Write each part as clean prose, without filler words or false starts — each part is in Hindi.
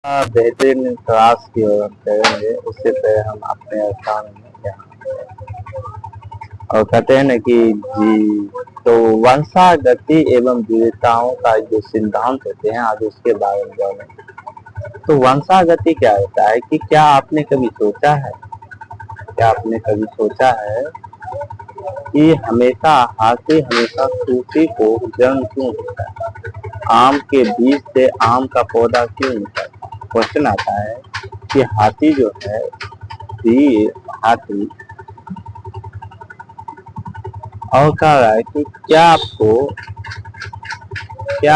बेहतरीन क्लास की ओर हम करेंगे। उससे पहले हम अपने स्थान में यहाँ और कहते हैं ना कि जी, तो वंशागति एवं विविधताओं का जो सिद्धांत होते हैं, आज उसके बारे में जानेंगे। तो वंशागति क्या होता है कि क्या आपने कभी सोचा है कि हमेशा हाथी हमेशा सूफी को जन्म क्यों होता है? आम के बीज से आम का पौधा क्यों होता है? क्वेश्चन आता है कि हाथी जो है, ये हाथी और कह रहा है कि क्या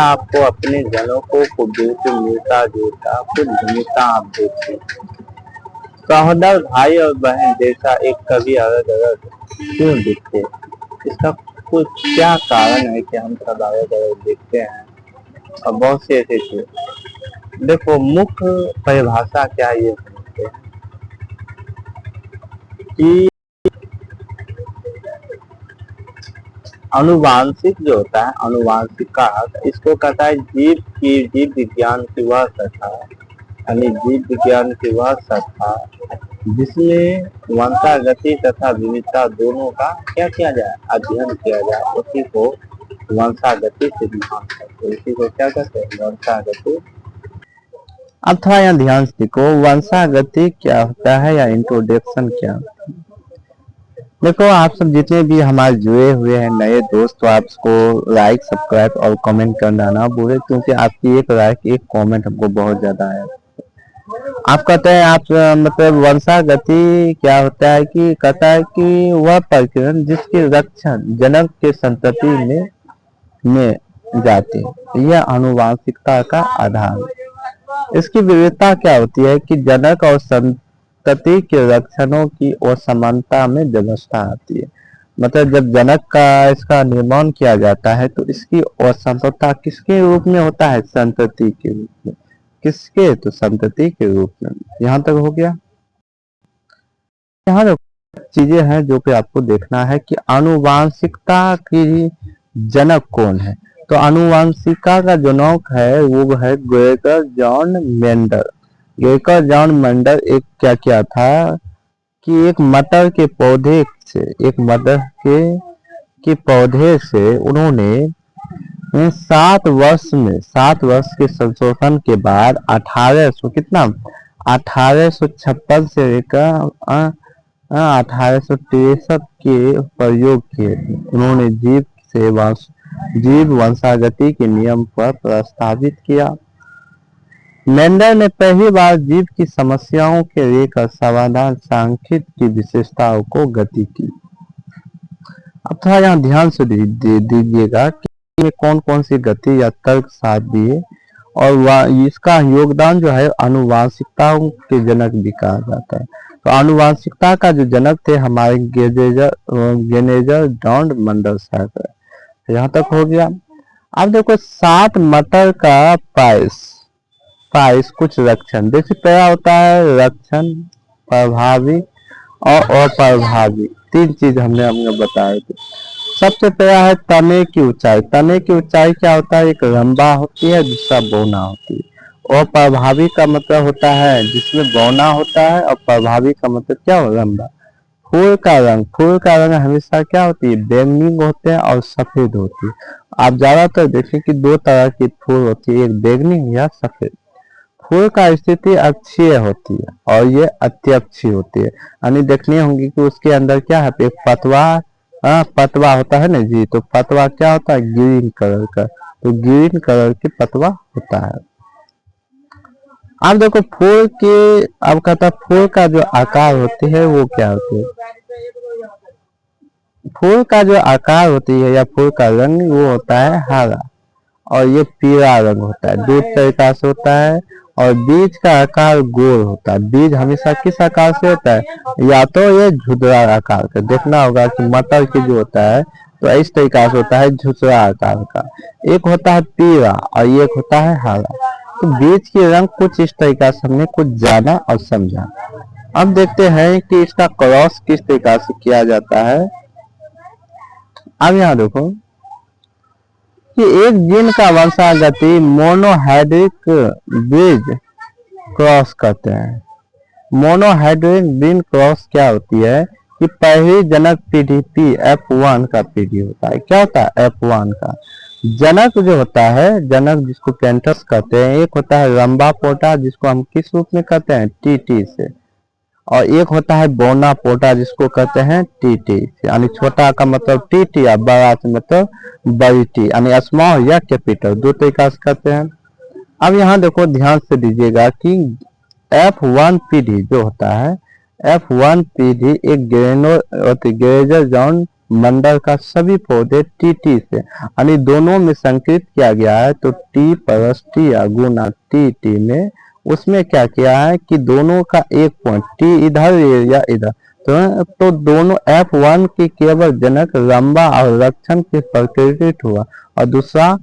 आपको अपने जनकों को बिल्कुल मिलता जुलता कुछ भूमिका आप देखते? सहोदर भाई और बहन जैसा एक कभी अलग अलग क्यों दिखते? इसका कुछ क्या कारण है कि हम सब अलग अलग दिखते हैं? और बहुत से ऐसे चीज। देखो, मुख्य परिभाषा क्या ये समझते हैं कि अनुवांशिक जो होता है, अनुवांशिक का अर्थ इसको कहता है जीव विज्ञान की वह शाखा, यानी जीव विज्ञान की वह शाखा जिसमें वंशागति तथा विविधता दोनों का क्या किया जाए, अध्ययन किया जाए। उसी को वंशागति सिद्धांत कहते हैं। इसी को क्या कहते हैं, वंशागति। अब थोड़ा यहाँ ध्यान से देखो, वंशागति क्या होता है या इंट्रोडक्शन क्या होता है। देखो, आप सब जितने भी हमारे जुड़े हुए हैं नए दोस्त, तो आपको लाइक सब्सक्राइब और कमेंट करना ना भूले, क्योंकि आपकी एक लाइक एक कमेंट हमको बहुत ज्यादा है। आप कहते हैं आप मतलब वंशागति क्या होता है कि कहता है कि वह प्रकीर्णन जिसके रक्षण जनक के संतति में जाते हैं, यह आनुवंशिकता का आधार है। इसकी विविधता क्या होती है कि जनक और संतति के लक्षणों की असमानता में व्यवस्था आती है। मतलब जब जनक का इसका निर्माण किया जाता है तो इसकी असमता किसके रूप में होता है, संतति के रूप में। किसके, तो संतति के रूप में। यहाँ तक हो गया। यहाँ चीजें हैं जो कि आपको देखना है कि आनुवांशिकता की जनक कौन है। तो आनुवांशिकता का जनक है वो है Gregor John Mendel. Gregor John Mendel एक क्या किया था कि एक मटर के पौधे से, एक मटर के पौधे से उन्होंने 7 वर्ष के संशोधन के बाद 1856 से लेकर 1863 के प्रयोग किए थे। उन्होंने जीव वंशागति के नियम पर प्रस्तावित किया। मेंडल ने पहली बार जीव की समस्याओं के लेकर समाधान सांख्यिकी की विशेषताओं को गति की। अब थोड़ा यहाँ ध्यान से दीजिएगा कि कौन कौन सी गति या तर्क साध्य है, और इसका योगदान जो है आनुवांशिकताओं के जनक भी कहा जाता है। तो आनुवांशिकता का जो जनक थे हमारे गेनेजर जॉन मंडल साहब है। यहाँ तक हो गया। अब देखो, 7 मटर का पाइस कुछ लक्षण। देखिए, पहला होता है लक्षण, प्रभावी और अप्रभावी। 3 चीज हमने बताए थे। सबसे पहला है तने की ऊंचाई। तने की ऊंचाई क्या होता है, एक लंबा होती है, दूसरा बौना होती है। और प्रभावी का मतलब होता है जिसमें बौना होता है, और प्रभावी का मतलब क्या हो, लंबा। फूल का रंग हमेशा क्या होती है, बैंगनी होते हैं और सफेद होती है। आप ज्यादातर देखें कि 2 तरह की फूल होती है, एक बैंगनी या सफेद। फूल का स्थिति अक्षीय होती है और ये अत्यक्षीय होती है, यानी देखनी होंगी कि उसके अंदर क्या है, एक पतवा होता है ना जी। तो पतवा क्या होता है, ग्रीन कलर का। तो ग्रीन कलर की पतवा होता है। अब देखो अब कहता है फूल का जो आकार होती है वो क्या होती है। फूल का जो आकार होती है या फूल का रंग वो होता है हरा, और ये पीला रंग होता है। 2 तरीका से होता है। और बीज का आकार गोल होता है। बीज हमेशा किस आकार से होता है, या तो ये झुर्रा आकार का। देखना होगा कि मटर की जो होता है तो इस तरीका से होता है, झुर्रा आकार का। एक होता है पीला और एक होता है हरा। तो बीज के रंग कुछ इस तरीका से हमने कुछ जाना और समझा। अब देखते हैं कि इसका क्रॉस किस तरीका से किया जाता है। अब यहाँ देखो कि एक जीन का वंशागति मोनोहाइड्रिक ब्रिज क्रॉस कहते हैं। मोनोहाइड्रिक बीन क्रॉस क्या होती है कि पहली जनक पीढ़ी F1 का पीढ़ी होता है। क्या होता है? F1 का जनक जो होता है, जनक जिसको पेंटस कहते हैं, एक होता है लंबा पोटा जिसको हम किस रूप में कहते हैं? टीटी से, और एक होता है बोना पोटा जिसको कहते हैं टीटी, यानी छोटा का मतलब टीटी या बड़ा का मतलब बड़ी टी, यानी स्मॉल या कैपिटल, दो तरीका से कहते हैं। अब यहाँ देखो ध्यान से दीजिएगा कि F1 पीढ़ी जो होता है, F1 पीढ़ी एक ग्रेजर जॉन मंडल का सभी पौधे टीटी से, यानी दोनों में संकलित किया गया है। तो टी प्लस टी या गुना टी टी में उसमें क्या किया है कि दोनों का एक पॉइंट टी इधर या इधर, तो दोनों F1 की केवल जनक लंबा और रक्षण के प्रकटित हुआ, और दूसरा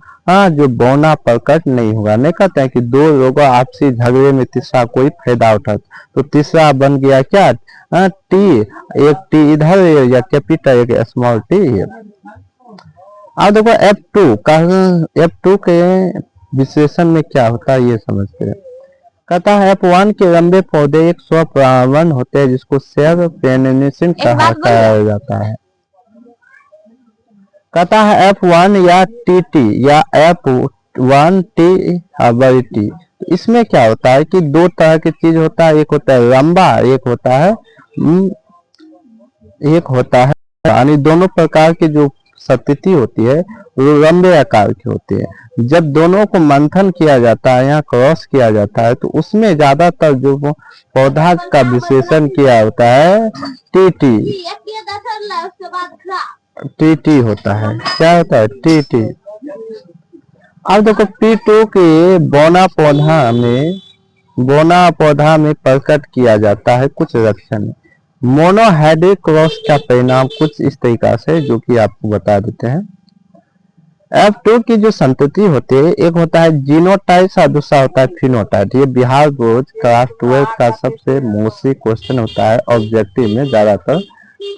जो बौना प्रकट नहीं हुआ। नहीं कहते हैं कि दो लोगों आपसी झगड़े में तीसरा कोई फायदा उठाता, तो तीसरा बन गया क्या? टी, एक टी इधर या कैपिटल एक स्मॉल टी। अब देखो F2 के विशेषण में क्या होता है ये समझते हैं। कहता है F1 के लंबे पौधे एक स्वपरागण होते हैं जिसको सेल्फ पोलिनेशन कहा जाता है। कहता है F1 या टीटी या F1 टी बड़ी टी, तो इसमें क्या होता है कि दो तरह की चीज होता है, एक होता है लंबा, एक होता है यानी दोनों प्रकार की जो स्थिति होती है वो लंबे आकार की होती है। जब दोनों को मंथन किया जाता है या क्रॉस किया जाता है तो उसमें ज्यादातर जो पौधा का विशेषण किया होता है टीटी होता है। क्या होता है? टीटी। अब देखो P2 के बोना पौधा में प्रकट किया जाता है कुछ लक्षण। मोनोहाइड्रिक क्रॉस का परिणाम कुछ इस तरीका से जो कि आपको बता देते हैं। F2 की जो संतति होती है, एक होता है जीनोटाइप और दूसरा होता है फिनोटाइप। ये बिहार बोर्ड क्लास 12 का सबसे मोस्टली क्वेश्चन होता है, ऑब्जेक्टिव में ज्यादातर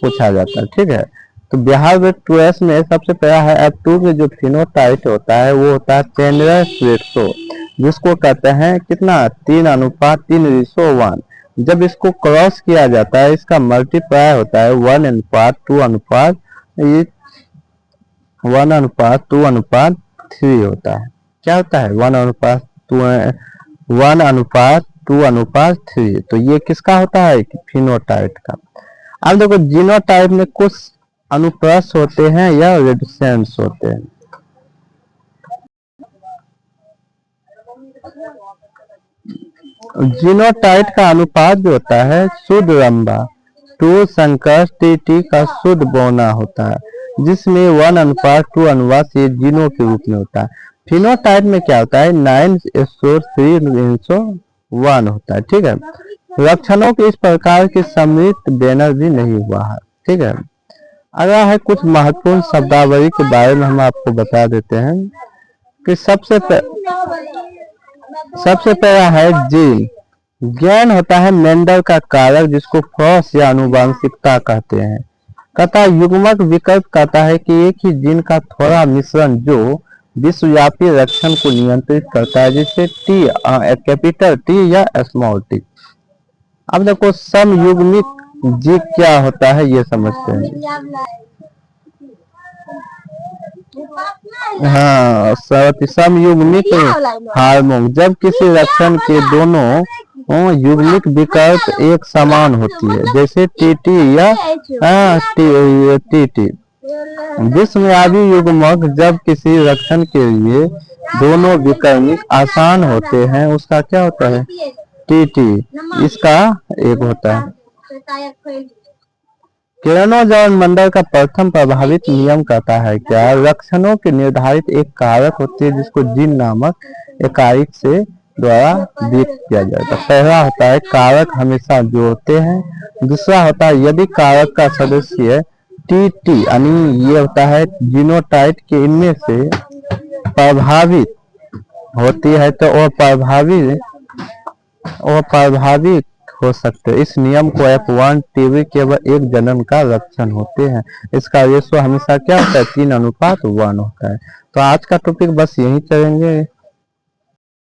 पूछा जाता है। ठीक है, तो बिहार बोर्ड 12 में सबसे पहला है F2 में जो फिनोटाइप होता है वो होता है चैंडलर रेशो, जिसको कहते हैं कितना? 3:3:1। जब इसको क्रॉस किया जाता है इसका मल्टीप्लाई होता है 1:2:3 होता है। क्या होता है? 1:2:3। तो ये किसका होता है? फिनोटाइप का। अब देखो जीनोटाइप में कुछ अनुप्रस्थ होते हैं या रेडिसेंस होते हैं। जीनोटाइप का अनुपात जो होता है शुद्ध लंबा 2 संकर टी का शुद्ध बौना होता है, जिसमें 1:2 ये जीनों के रूप में होता है। फिनोटाइप में क्या होता है? 9:3:1 होता है। ठीक है, लक्षणों के इस प्रकार के सम्मिलित बैनर भी नहीं हुआ है। ठीक है, अगला है कुछ महत्वपूर्ण शब्दावली के बारे में हम आपको बता देते हैं कि सबसे पहला है जीन। ज्ञान होता है मेंडल का कारक जिसको फॉस या आनुवंशिकता कहते हैं। कहता युग्मक विकल्प कहता है कि एक ही जीन का थोड़ा मिश्रण जो विश्वव्यापी रक्षण को नियंत्रित करता है, जिससे टी कैपिटल टी या स्मॉल टी। अब देखो समयुग्मिक जीव क्या होता है ये समझते हैं। हाँ, समयुग्मिक हार्मोन जब किसी लक्षण के दोनों युग्मिक विकल्प एक समान होती है, जैसे टीटी या टीटी। विषमयावी युग्मक जब किसी लक्षण के लिए दोनों विकल्प आसान होते हैं उसका क्या होता है? टीटी। इसका एक होता है। किरणोत्सर्ग मंडल का प्रथम प्रभावित नियम कहता है क्या? लक्षणों के निर्धारित एक कारक होती है जिसको जीन नामक इकाई से द्वारा व्यक्त किया जाता है। पहला होता है कारक हमेशा जोड़ते हैं, दूसरा होता है यदि कारक का सदस्य टी यानी ये होता है जीनोटाइप के इनमें से प्रभावित होती है तो वह प्रभावित हो सकते हैं। इस नियम को F1 टीवी केवल एक जनन का लक्षण होते हैं। इसका रेशो हमेशा क्या होता है? 3:1 होता है। तो आज का टॉपिक बस यही चलेंगे।